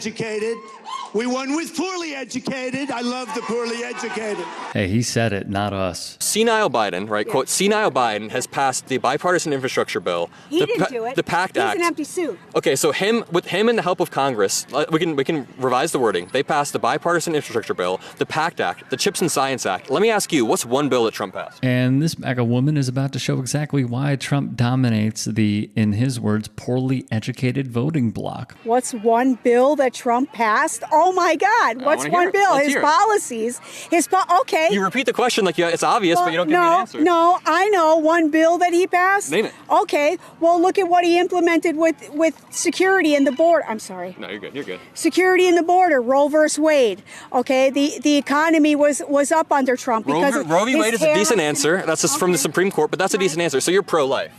educated. We won with poorly educated. I love the poorly educated. Hey, he said it, not us. Senile Biden, right? Quote, senile Biden has passed the bipartisan infrastructure bill. He didn't do it. The PACT Act. He's an empty suit. Okay, so with him and the help of Congress, we can revise the wording. They passed the bipartisan infrastructure bill, the PACT Act, the Chips and Science Act. Let me ask you, what's one bill that Trump passed? And this MAGA woman is about to show exactly why Trump dominates the, in his words, poorly educated voting bloc. What's one bill that Trump passed? Oh my God! What's one bill? His policies. Okay. You repeat the question like it's obvious, but you don't give me an answer. No, I know one bill that he passed. Name it. Okay. Well, look at what he implemented with security in the border. I'm sorry. No, you're good. You're good. Security in the border. Roe versus Wade. Okay. The economy was up under Trump because Roe v. Wade is a decent answer. That's just from the Supreme Court, but that's a decent answer. So you're pro-life.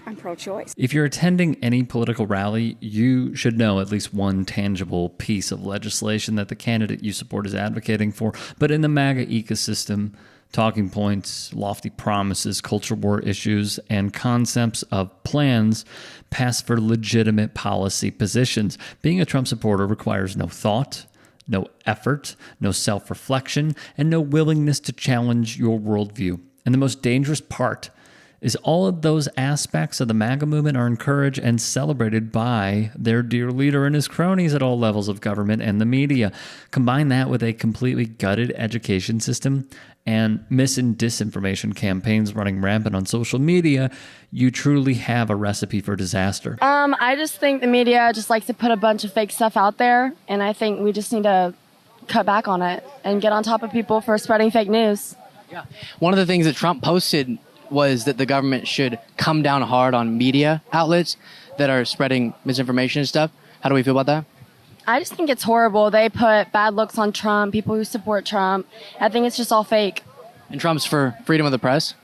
I'm pro-choice. If you're attending any political rally, you should know at least one tangible piece of legislation that the candidate you support is advocating for. But in the MAGA ecosystem, talking points, lofty promises, culture war issues, and concepts of plans pass for legitimate policy positions. Being a Trump supporter requires no thought, no effort, no self-reflection, and no willingness to challenge your worldview. And the most dangerous part is all of those aspects of the MAGA movement are encouraged and celebrated by their dear leader and his cronies at all levels of government and the media. Combine that with a completely gutted education system and mis and disinformation campaigns running rampant on social media, you truly have a recipe for disaster. I just think the media just likes to put a bunch of fake stuff out there, and I think we just need to cut back on it and get on top of people for spreading fake news. Yeah. One of the things that Trump posted was that the government should come down hard on media outlets that are spreading misinformation and stuff. How do we feel about that? I just think it's horrible. They put bad looks on Trump, people who support Trump. I think it's just all fake. And Trump's for freedom of the press?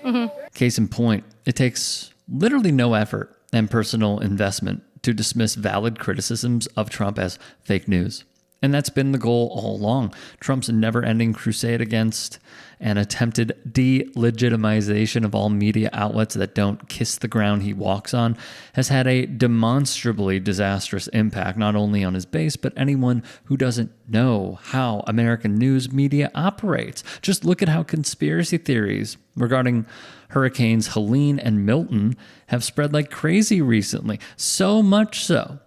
Mm-hmm. Case in point, it takes literally no effort and personal investment to dismiss valid criticisms of Trump as fake news. And that's been the goal all along. Trump's never-ending crusade against an attempted delegitimization of all media outlets that don't kiss the ground he walks on has had a demonstrably disastrous impact, not only on his base, but anyone who doesn't know how American news media operates. Just look at how conspiracy theories regarding Hurricanes Helene and Milton have spread like crazy recently. So much so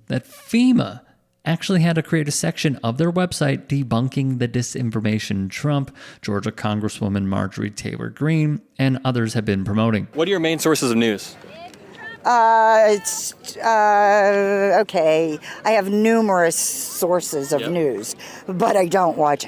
that FEMA actually had to create a section of their website debunking the disinformation Trump, Georgia Congresswoman Marjorie Taylor Greene, and others have been promoting. What are your main sources of news? Okay. I have numerous sources of news, but I don't watch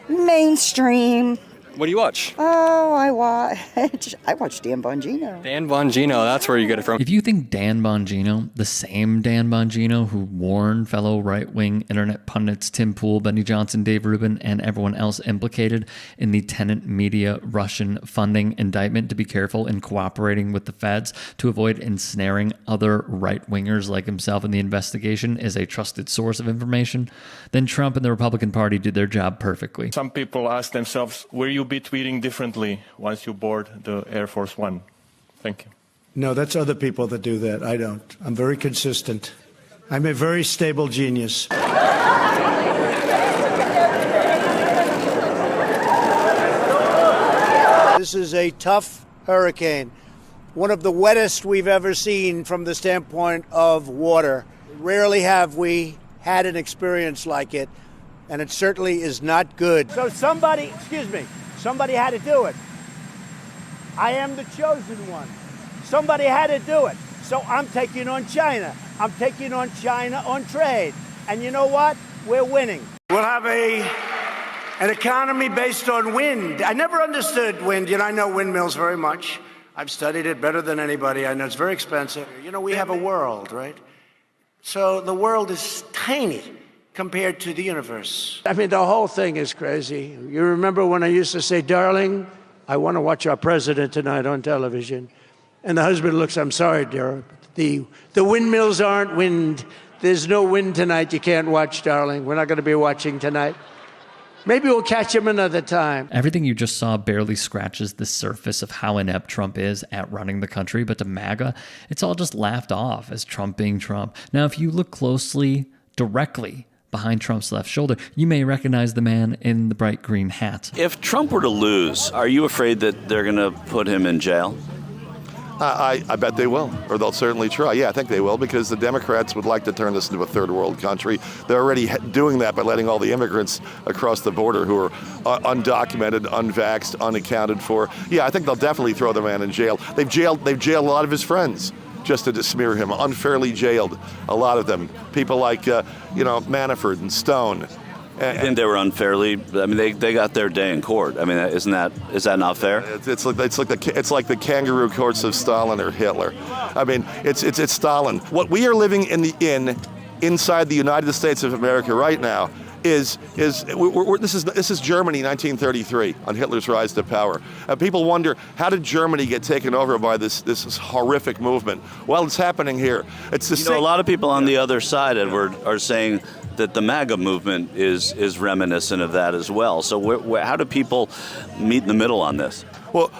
mainstream. What do you watch? Oh, I watch Dan Bongino. Dan Bongino, that's where you get it from. If you think Dan Bongino, the same Dan Bongino who warned fellow right-wing internet pundits Tim Pool, Benny Johnson, Dave Rubin, and everyone else implicated in the tenant media Russian funding indictment to be careful in cooperating with the feds to avoid ensnaring other right-wingers like himself in the investigation is a trusted source of information, then Trump and the Republican Party did their job perfectly. Some people ask themselves, will you be tweeting differently once you board the Air Force One? Thank you. No, that's other people that do that. I don't. I'm very consistent. I'm a very stable genius. This is a tough hurricane, one of the wettest we've ever seen from the standpoint of water. Rarely have we had an experience like it, and it certainly is not good. So somebody had to do it. I am the chosen one. Somebody had to do it. So I'm taking on China. I'm taking on China on trade. And you know what? We're winning. We'll have an economy based on wind. I never understood wind. I know windmills very much. I've studied it better than anybody. I know it's very expensive. We have a world, right? So the world is tiny compared to the universe. I mean, the whole thing is crazy. You remember when I used to say, darling, I want to watch our president tonight on television. And the husband looks, I'm sorry, dear, the windmills aren't wind. There's no wind tonight. You can't watch, darling. We're not going to be watching tonight. Maybe we'll catch him another time. Everything you just saw barely scratches the surface of how inept Trump is at running the country, but to MAGA, it's all just laughed off as Trump being Trump. Now, if you look closely, directly behind Trump's left shoulder, you may recognize the man in the bright green hat. If Trump were to lose, are you afraid that they're going to put him in jail? I bet they will, or they'll certainly try. Yeah, I think they will, because the Democrats would like to turn this into a third world country. They're already doing that by letting all the immigrants across the border who are undocumented, unvaxxed, unaccounted for. Yeah, I think they'll definitely throw the man in jail. They've jailed a lot of his friends just to smear him, unfairly jailed, a lot of them. People like, Manafort and Stone. I think they were unfairly. I mean, they got their day in court. I mean, is that not fair? It's like the kangaroo courts of Stalin or Hitler. I mean, it's Stalin. What we are living inside the United States of America right now is this is Germany 1933 on Hitler's rise to power. People wonder, how did Germany get taken over by this horrific movement? Well, it's happening here. It's the same. A lot of people on the other side, Edward, are saying that the MAGA movement is reminiscent of that as well. So how do people meet in the middle on this? Well,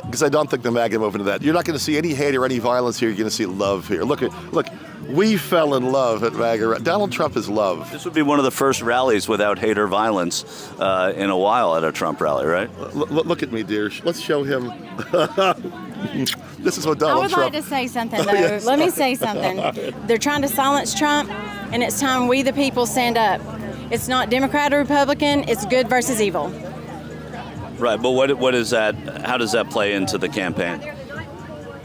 because I don't think the MAGA movement is that. You're not going to see any hate or any violence here. You're going to see love here. Look, we fell in love at MAGA. Donald Trump is love. This would be one of the first rallies without hate or violence in a while at a Trump rally, right? Look at me, dear. Let's show him. This is what Donald Trump... I would like to say something, though. Yes. Let me say something. They're trying to silence Trump, and it's time we, the people, stand up. It's not Democrat or Republican. It's good versus evil. Right, but what is that? How does that play into the campaign?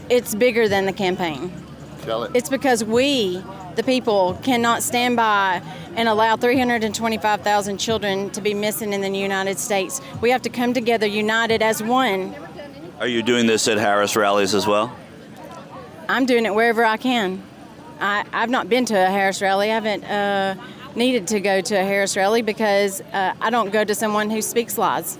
It's bigger than the campaign. Tell it. It's because we, the people, cannot stand by and allow 325,000 children to be missing in the United States. We have to come together united as one. Are you doing this at Harris rallies as well? I'm doing it wherever I can. I've not been to a Harris rally. I haven't needed to go to a Harris rally because I don't go to someone who speaks lies.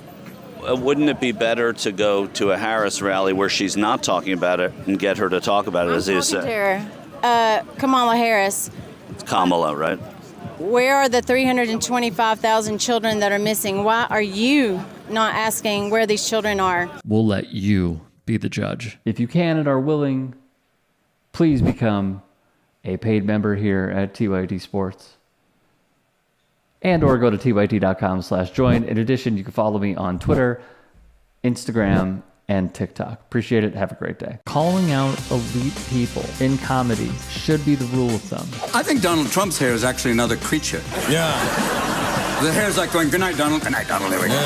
Wouldn't it be better to go to a Harris rally where she's not talking about it and get her to talk about it, as you said? Kamala Harris. It's Kamala, right? Where are the 325,000 children that are missing? Why are you not asking where these children are? We'll let you be the judge. If you can and are willing, please become a paid member here at TYT Sports. And or go to tyt.com/join. In addition, you can follow me on Twitter, Instagram, and TikTok. Appreciate it. Have a great day. Calling out elite people in comedy should be the rule of thumb. I think Donald Trump's hair is actually another creature. Yeah. The hair's like going, good night, Donald. Good night, Donald. There we go.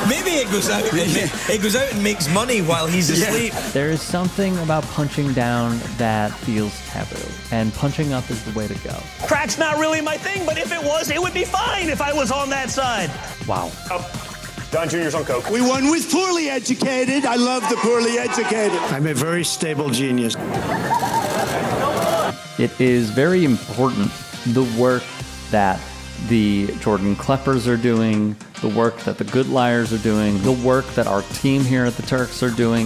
Maybe it goes out. It goes out and makes money while he's asleep. There is something about punching down that feels taboo, and punching up is the way to go. Crack's not really my thing, but if it was, it would be fine if I was on that side. Wow. Don Jr.'s on coke. We won with poorly educated. I love the poorly educated. I'm a very stable genius. It is very important, the work that the Jordan Kleppers are doing, the work that the Good Liars are doing, the work that our team here at the Turks are doing.